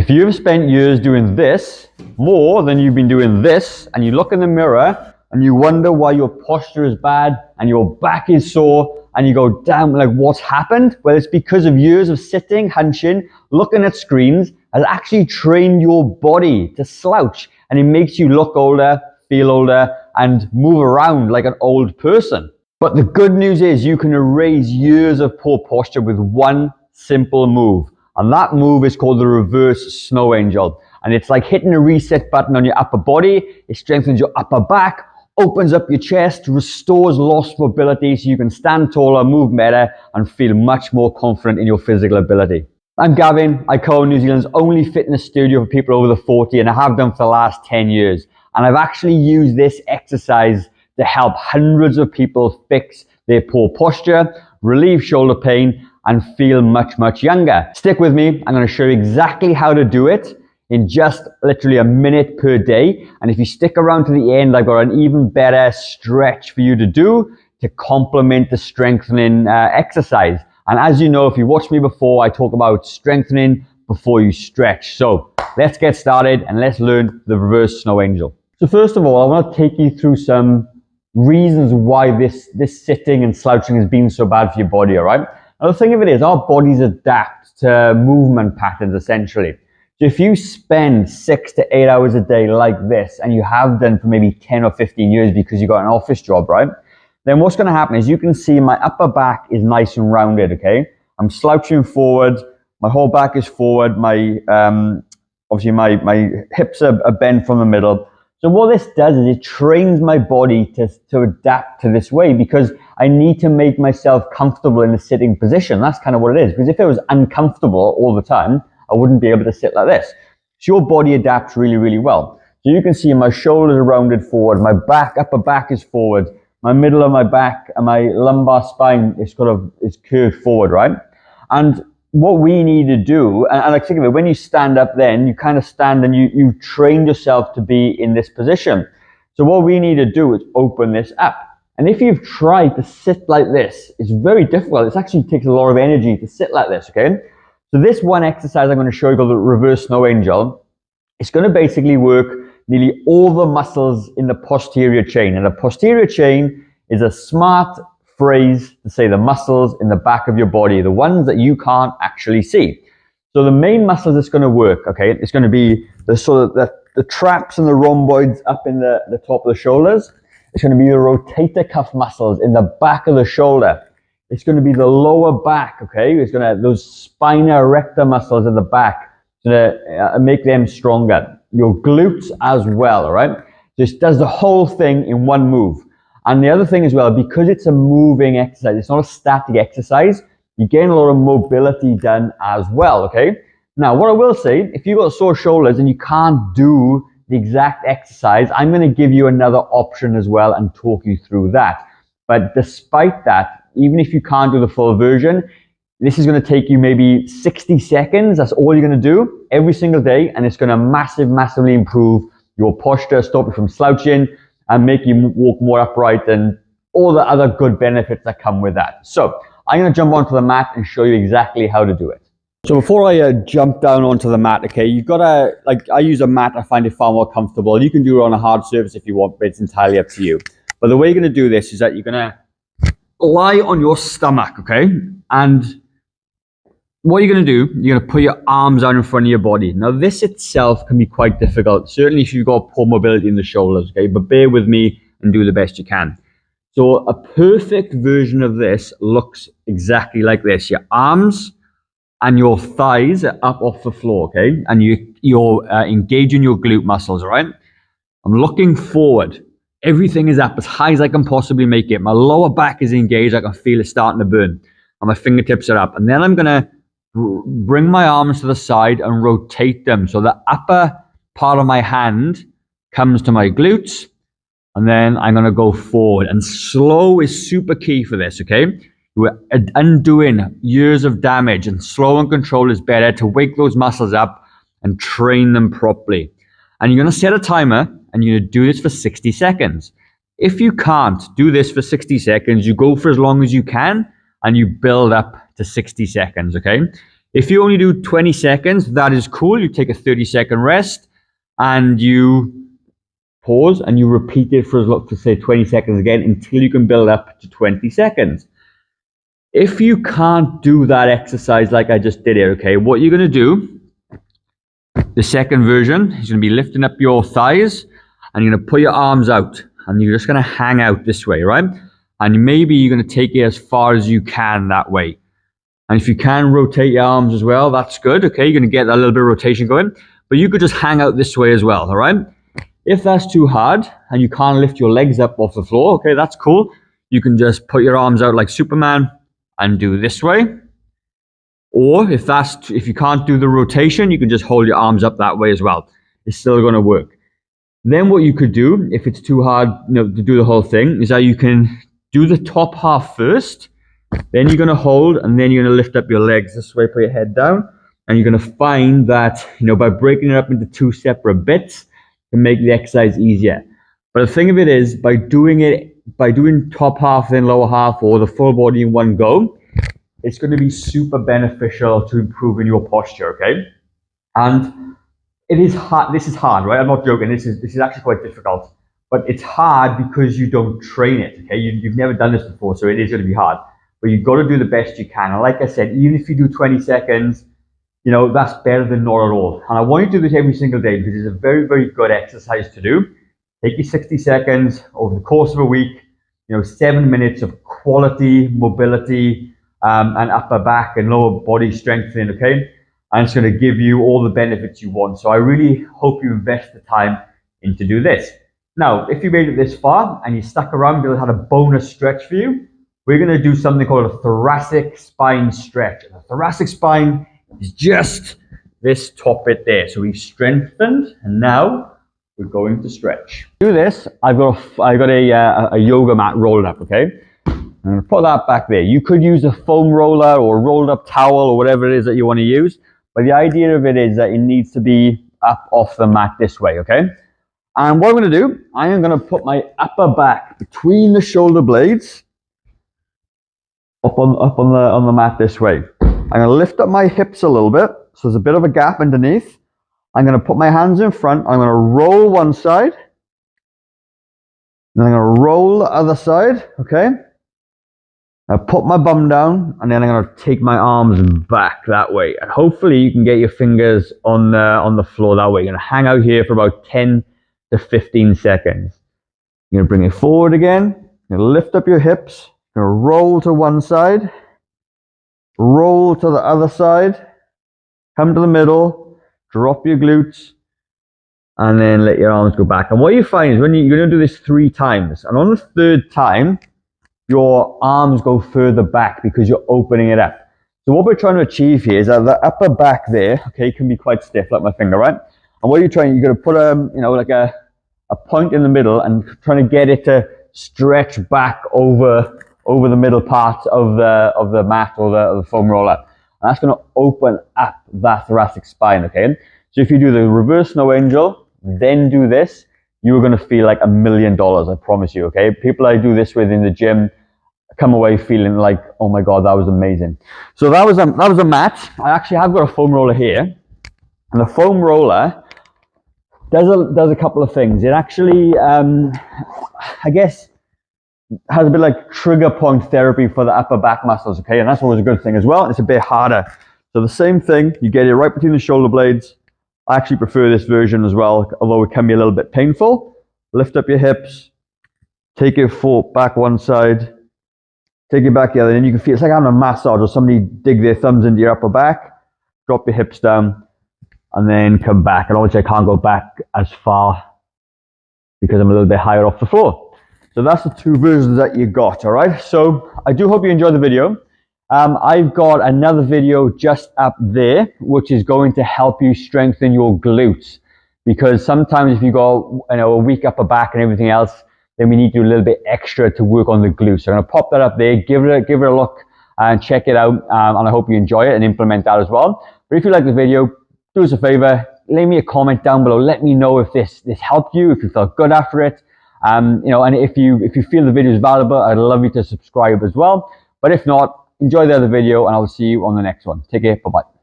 If you've spent years doing this more than you've been doing this, and you look in the mirror and you wonder why your posture is bad and your back is sore and you go, damn, like what's happened? Well, it's because of years of sitting, hunching, looking at screens has actually trained your body to slouch, and it makes you look older, feel older, and move around like an old person. But the good news is you can erase years of poor posture with one simple move. And that move is called the reverse snow angel. And it's like hitting a reset button on your upper body. It strengthens your upper back, opens up your chest, restores lost mobility so you can stand taller, move better, and feel much more confident in your physical ability. I'm Gavin. I co-own New Zealand's only fitness studio for people over the 40, and I have done for the last 10 years. And I've actually used this exercise to help hundreds of people fix their poor posture, relieve shoulder pain, and feel much, much younger. Stick with me. I'm going to show you exactly how to do it in just literally a minute per day. And if you stick around to the end, I've got an even better stretch for you to do to complement the strengthening exercise. And as you know, if you watched me before, I talk about strengthening before you stretch. So let's get started and let's learn the reverse snow angel. So first of all, I want to take you through some reasons why this sitting and slouching has been so bad for your body, all right? Now, the thing of it is, our bodies adapt to movement patterns, essentially. So if you spend 6 to 8 hours a day like this, and you have done for maybe 10 or 15 years because you got an office job, right? Then what's going to happen is you can see my upper back is nice and rounded, okay? I'm slouching forward, my whole back is forward, obviously my hips are bent from the middle. So what this does is it trains my body to adapt to this way, because I need to make myself comfortable in the sitting position. That's kind of what it is. Because if it was uncomfortable all the time, I wouldn't be able to sit like this. So your body adapts really, really well. So you can see my shoulders are rounded forward, my upper back is forward, my middle of my back and my lumbar spine is curved forward, right? And what we need to do, and like think of it, when you stand up then, you kind of stand and you train yourself to be in this position. So what we need to do is open this up. And if you've tried to sit like this, it's very difficult. It actually takes a lot of energy to sit like this, okay? So this one exercise I'm going to show you called the reverse snow angel, it's going to basically work nearly all the muscles in the posterior chain. And the posterior chain is a smart phrase to say the muscles in the back of your body, the ones that you can't actually see. So the main muscles it's going to work, okay, it's going to be the traps and the rhomboids up in the top of the shoulders. It's going to be the rotator cuff muscles in the back of the shoulder. It's going to be the lower back, okay? It's going to those spina erecta muscles in the back. It's going to make them stronger. Your glutes as well, all right? This does the whole thing in one move. And the other thing as well, because it's a moving exercise, it's not a static exercise, you gain a lot of mobility done as well, okay? Now, what I will say, if you've got sore shoulders and you can't do the exact exercise, I'm going to give you another option as well and talk you through that. But despite that, even if you can't do the full version, this is going to take you maybe 60 seconds. That's all you're going to do every single day. And it's going to massively improve your posture, stop you from slouching, and make you walk more upright and all the other good benefits that come with that. So I'm going to jump onto the mat and show you exactly how to do it. So before I jump down onto the mat, okay, you've got to, I use a mat, I find it far more comfortable. You can do it on a hard surface if you want, but it's entirely up to you. But the way you're going to do this is that you're going to lie on your stomach, okay? And what you're going to do, you're going to put your arms out in front of your body. Now, this itself can be quite difficult, certainly if you've got poor mobility in the shoulders, okay? But bear with me and do the best you can. So a perfect version of this looks exactly like this. Your arms and your thighs are up off the floor, okay? And you're engaging your glute muscles, all right? I'm looking forward. Everything is up as high as I can possibly make it. My lower back is engaged. I can feel it starting to burn. And my fingertips are up. And then I'm going to bring my arms to the side and rotate them. So the upper part of my hand comes to my glutes. And then I'm going to go forward. And slow is super key for this, okay? We're undoing years of damage. And slow and control is better to wake those muscles up and train them properly. And you're going to set a timer. And you're going to do this for 60 seconds. If you can't do this for 60 seconds, you go for as long as you can and you build up to 60 seconds, okay? If you only do 20 seconds, that is cool. You take a 30-second rest and you pause and you repeat it for, to say 20 seconds again until you can build up to 20 seconds. If you can't do that exercise like I just did here, okay, what you're going to do, the second version is going to be lifting up your thighs and you're going to put your arms out and you're just going to hang out this way, right? And maybe you're going to take it as far as you can that way. And if you can rotate your arms as well, that's good, okay? You're going to get a little bit of rotation going. But you could just hang out this way as well, all right? If that's too hard and you can't lift your legs up off the floor, okay, that's cool. You can just put your arms out like Superman and do this way. Or if you can't do the rotation, you can just hold your arms up that way as well. It's still going to work. Then what you could do, if it's too hard, to do the whole thing, is that you can do the top half first. Then you're going to hold, and then you're going to lift up your legs this way, put your head down, and you're going to find that, by breaking it up into 2 separate bits, can make the exercise easier. But the thing of it is, by doing top half, then lower half, or the full body in one go, it's going to be super beneficial to improving your posture, okay? And it is hard. This is hard, right? I'm not joking. This is actually quite difficult. But it's hard because you don't train it, okay? You've never done this before, so it is going to be hard. But you've got to do the best you can. And like I said, even if you do 20 seconds, that's better than not at all. And I want you to do this every single day because it's a very, very good exercise to do. Take your 60 seconds over the course of a week, 7 minutes of quality mobility and upper back and lower body strengthening, okay? And it's going to give you all the benefits you want. So I really hope you invest the time into do this. Now, if you made it this far and you stuck around, we'll have a bonus stretch for you. We're going to do something called a thoracic spine stretch. And the thoracic spine is just this top bit there. So we've strengthened, and now we're going to stretch. To do this, I've got a yoga mat rolled up, okay? I'm going to put that back there. You could use a foam roller or a rolled up towel or whatever it is that you want to use. But the idea of it is that it needs to be up off the mat this way, okay? And what I'm going to do, I am going to put my upper back between the shoulder blades up on the mat this way. I'm going to lift up my hips a little bit, so there's a bit of a gap underneath. I'm going to put my hands in front. I'm going to roll one side. Then I'm going to roll the other side, okay? I'll put my bum down, and then I'm going to take my arms back that way. And hopefully you can get your fingers on the floor that way. You're going to hang out here for about 10 to 15 seconds. You're going to bring it forward again. You're going to lift up your hips. You're going to roll to one side. Roll to the other side. Come to the middle. Drop your glutes. And then let your arms go back. And what you find is when you're going to do this 3 times. And on the 3rd time, your arms go further back because you're opening it up. So what we're trying to achieve here is that the upper back there, okay, can be quite stiff, like my finger, right? And what you're going to put like a point in the middle and trying to get it to stretch back over the middle part of the mat or the foam roller. And that's going to open up that thoracic spine, okay? So if you do the reverse no angel, then do this, you're going to feel like $1 million, I promise you, okay? People I do this with in the gym come away feeling like, oh my God, that was amazing. So that was a mat. I actually have got a foam roller here. And the foam roller does a couple of things. It actually, I guess, has a bit like trigger point therapy for the upper back muscles, okay? And that's always a good thing as well. It's a bit harder. So the same thing, you get it right between the shoulder blades. I actually prefer this version as well, although it can be a little bit painful. Lift up your hips, take your foot back one side, take it back the other, and you can feel it's like having a massage or somebody dig their thumbs into your upper back, drop your hips down, and then come back. And obviously I can't go back as far because I'm a little bit higher off the floor. So that's the 2 versions that you got, all right? So I do hope you enjoyed the video. I've got another video just up there, which is going to help you strengthen your glutes. Because sometimes if you go a weak upper back and everything else, then we need to do a little bit extra to work on the glutes. So I'm going to pop that up there, give it a look and check it out. And I hope you enjoy it and implement that as well. But if you like the video, do us a favor, leave me a comment down below. Let me know if this helped you, if you felt good after it. And if you feel the video is valuable, I'd love you to subscribe as well. But if not, enjoy the other video and I will see you on the next one. Take care. Bye-bye.